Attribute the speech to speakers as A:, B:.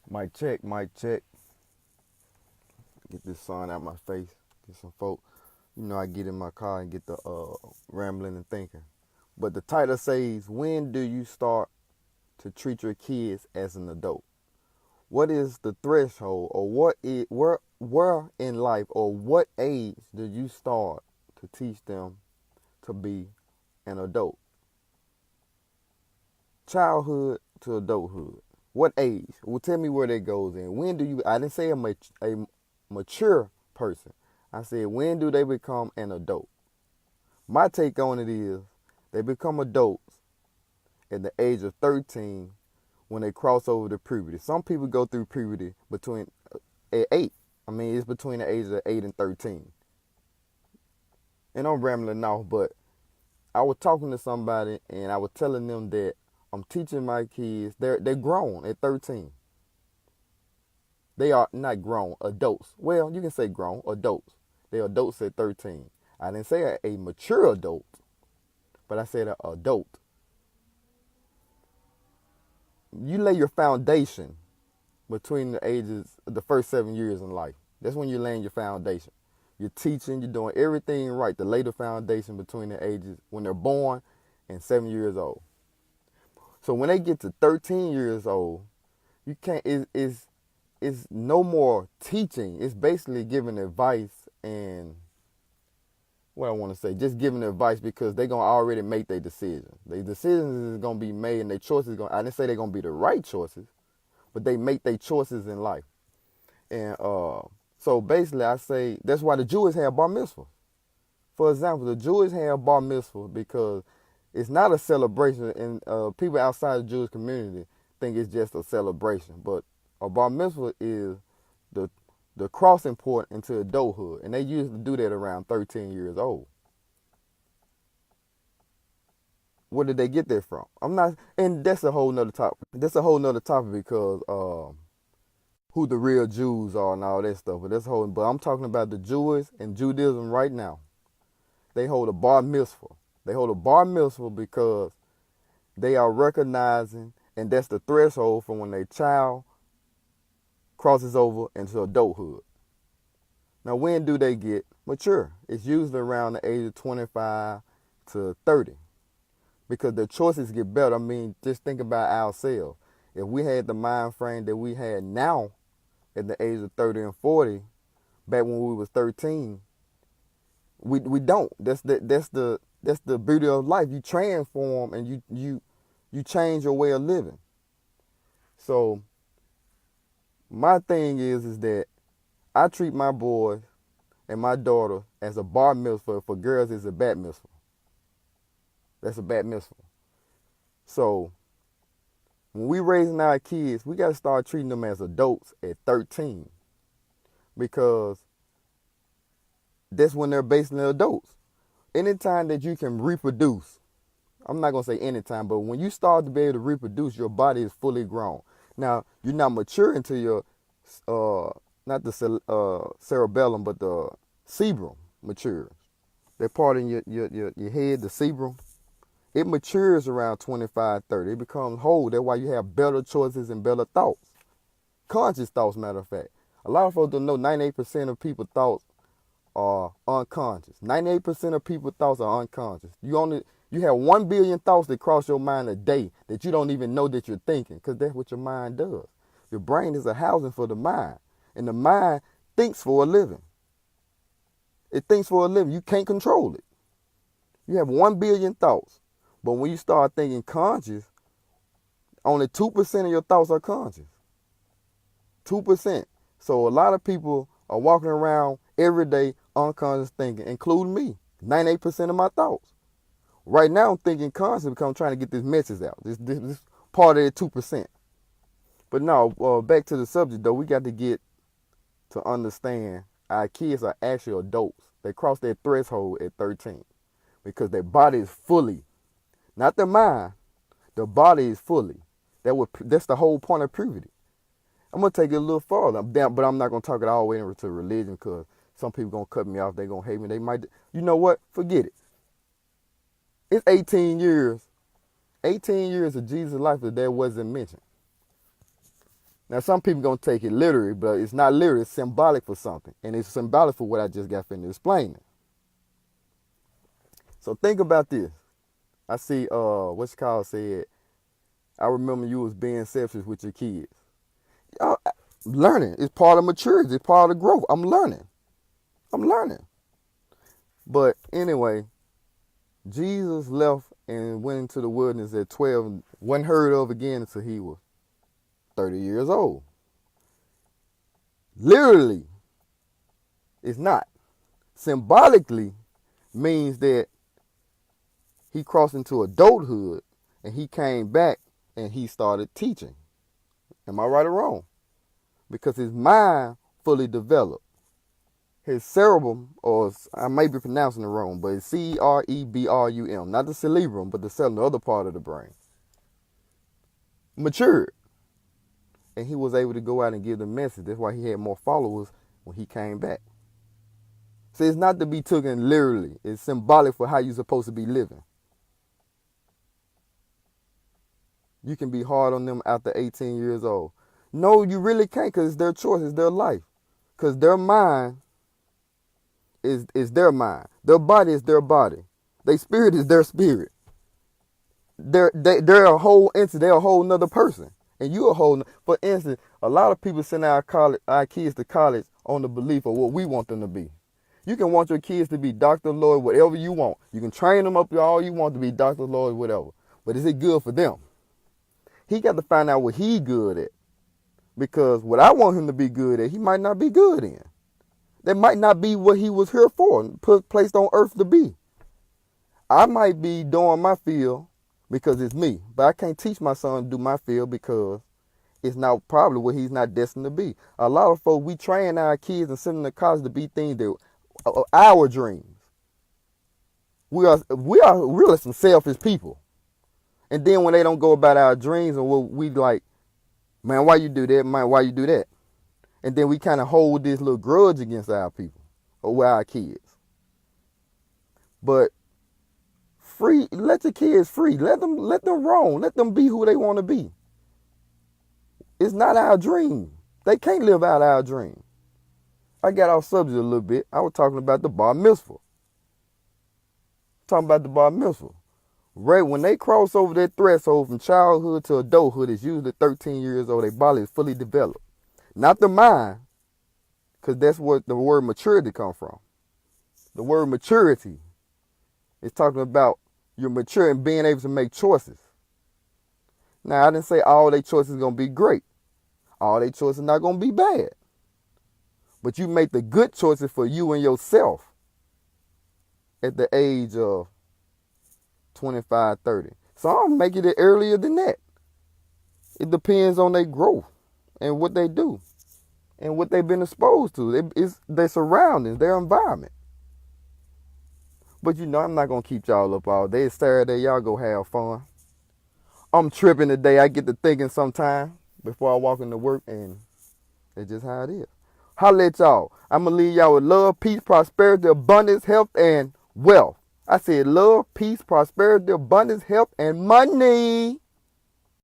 A: Mic check, mic check. Get this sun out my face. Get some folk. You know, I get in my car and get the rambling and thinking. But the title says, when do you start to treat your kids as an adult? What is the threshold, or where in life, or what age do you start to teach them to be an adult? Childhood to adulthood. What age? Well, tell me where that goes in. When do you? I didn't say a mature person. I said, when do they become an adult? My take on it is they become adults at the age of 13 when they cross over to puberty. Some people go through puberty between at 8. I mean, it's between the ages of 8 and 13. And I'm rambling off, but I was talking to somebody and I was telling them that I'm teaching my kids, they're grown at 13. They are not grown, adults. Well, you can say grown, adults. They're adults at 13. I didn't say a mature adult, but I said an adult. You lay your foundation between the ages of the first 7 years in life. That's when you're laying your foundation. You're teaching, you're doing everything right to lay the foundation between the ages when they're born and 7 years old. So when they get to 13 years old, you can't, it's no more teaching. It's basically giving advice and what I want to say, just giving advice because they're going to already make their decisions. Their decisions is going to be made and their choices going to, I didn't say they're going to be the right choices, but they make their choices in life. And so basically I say that's why the Jewish have bar mitzvah. For example, the Jewish have bar mitzvah because it's not a celebration, and people outside the Jewish community think it's just a celebration. But a bar mitzvah is the crossing point into adulthood, and they usually do that around 13 years old. Where did they get that from? I'm not, and that's a whole nother topic. That's a whole nother topic because who the real Jews are and all that stuff. But that's whole. But I'm talking about the Jewish and Judaism right now. They hold a bar mitzvah. They hold a bar mitzvah because they are recognizing, and that's the threshold for when a child crosses over into adulthood. Now, when do they get mature? It's usually around the age of 25 to 30 because their choices get better. I mean, just think about ourselves. If we had the mind frame that we had now at the age of 30 and 40, back when we was 13, we don't. That's the beauty of life. You transform and you change your way of living. So my thing is that I treat my boys and my daughter as a bar mitzvah. For girls, it's a bat mitzvah. That's a bat mitzvah. So when we raising our kids, we got to start treating them as adults at 13 because that's when they're basically adults. Anytime that you can reproduce, I'm not going to say anytime, but when you start to be able to reproduce, your body is fully grown. Now, you're not mature until your, not the cerebellum, but the cerebrum matures. That part in your head, the cerebrum, it matures around 25, 30. It becomes whole. That's why you have better choices and better thoughts. Conscious thoughts, matter of fact. A lot of folks don't know 98% of people's thoughts are unconscious. 98% of people's thoughts are unconscious. You have 1 billion thoughts that cross your mind a day that you don't even know that you're thinking, because that's what your mind does. Your brain is a housing for the mind, and the mind thinks for a living. It thinks for a living. You can't control it. You have 1 billion thoughts, but when you start thinking conscious, only 2% of your thoughts are conscious. 2%. So a lot of people are walking around every day unconscious thinking, including me. 98% of my thoughts. Right now I'm thinking conscious because I'm trying to get this message out. This part of the 2%. But no, back to the subject though, we got to get to understand our kids are actually adults. They cross their threshold at 13 because their body is fully, not their mind, the body is fully. That's the whole point of puberty. I'm going to take it a little farther, but I'm not going to talk it all the way into religion because some people going to cut me off. They're going to hate me. They might, you know what? Forget it. It's 18 years. 18 years of Jesus' life that wasn't mentioned. Now, some people going to take it literally, but it's not literally. It's symbolic for something. And it's symbolic for what I just got finished explaining. So think about this. I see, what's called said, I remember you was being selfish with your kids. Learning. It's part of maturity. It's part of growth. I'm learning. But anyway, Jesus left and went into the wilderness at 12 and wasn't heard of again until he was 30 years old. Literally, it's not. Symbolically means that he crossed into adulthood and he came back and he started teaching. Am I right or wrong? Because his mind fully developed. His cerebrum, or I may be pronouncing it wrong, but it's cerebrum, not the cerebrum, but the other part of the brain, matured. And he was able to go out and give the message. That's why he had more followers when he came back. So it's not to be taken literally. It's symbolic for how you're supposed to be living. You can be hard on them after 18 years old. No, you really can't, because it's their choice, it's their life. Because their mind is their mind. Their body is their body. Their spirit is their spirit. They're a whole entity. They're a whole nother person. And you a whole, for instance, a lot of people send our kids to college on the belief of what we want them to be. You can want your kids to be doctor, lawyer, whatever you want. You can train them up all you want to be doctor, lawyer, whatever. But is it good for them? He got to find out what he good at. Because what I want him to be good at, he might not be good in. That might not be what he was here for, placed on earth to be. I might be doing my field because it's me, but I can't teach my son to do my field because it's not probably what he's not destined to be. A lot of folks, we train our kids and send them to college to be things that are our dreams. We are really some selfish people. And then when they don't go about our dreams and what we like, man, why you do that? Man, why you do that? And then we kind of hold this little grudge against our people or with our kids. But free, let your kids free. Let them roam. Let them be who they want to be. It's not our dream. They can't live out our dream. I got off subject a little bit. I was talking about the bar mitzvah. Right when they cross over that threshold from childhood to adulthood, it's usually 13 years old. Their body is fully developed. Not the mind, because that's what the word maturity comes from. The word maturity is talking about you're mature and being able to make choices. Now, I didn't say all their choices are going to be great. All their choices are not going to be bad. But you make the good choices for you and yourself at the age of 25, 30. Some make it earlier than that. It depends on their growth and what they do and what they've been exposed to. It's their surroundings, their environment. But I'm not going to keep y'all up all day. It's Saturday. Y'all go have fun. I'm tripping today. I get to thinking sometime before I walk into work, and it's just how it is. Holla at y'all. I'm going to leave y'all with love, peace, prosperity, abundance, health, and wealth. I said love, peace, prosperity, abundance, health, and money.